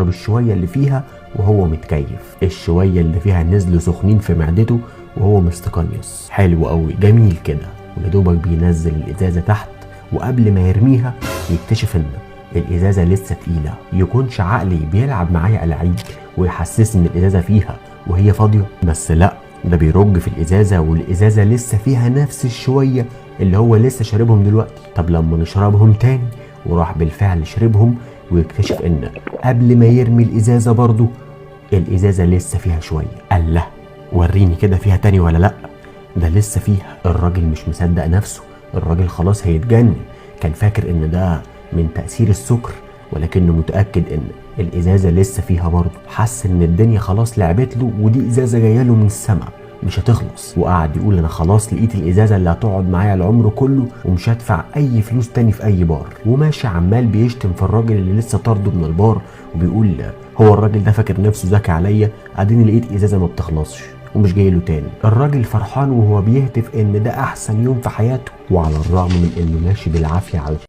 يشرب الشويه اللي فيها وهو متكيف. الشويه اللي فيها نزلوا سخنين في معدته وهو مستقنيص. حلو قوي، جميل كده. ولدوبك بينزل الازازه تحت، وقبل ما يرميها يكتشف ان الازازه لسه تقيله. يكونش عقلي بيلعب معايا ألاعيب ويحسسني ان الازازه فيها وهي فاضيه؟ بس لا، ده بيرج في الازازه والازازه لسه فيها نفس الشويه اللي هو لسه شاربهم دلوقتي. طب لما نشربهم تاني، وراح بالفعل شربهم، ويكتشف ان قبل ما يرمي الازازه برضه الازازه لسه فيها شويه. قال له وريني كده فيها تاني ولا لا؟ ده لسه فيها. الراجل مش مصدق نفسه، الراجل خلاص هيتجنن. كان فاكر ان ده من تأثير السكر، ولكنه متأكد ان الازازة لسه فيها برضه. حس ان الدنيا خلاص لعبت له، ودي ازازة جايه له من السماء مش هتخلص. وقعد يقول انا خلاص لقيت الازازة اللي هتقعد معايا العمر كله، ومش هدفع اي فلوس تاني في اي بار. وماشي عمال بيشتم في الراجل اللي لسه طارده من البار، وبيقول هو الراجل ده فاكر نفسه ذكي عليا، اديني لقيت ازازة ما بتخلصش ومش جاي له تاني. الراجل فرحان وهو بيهتف ان ده احسن يوم في حياته، وعلى الرغم من انه ماشي بالعافيه على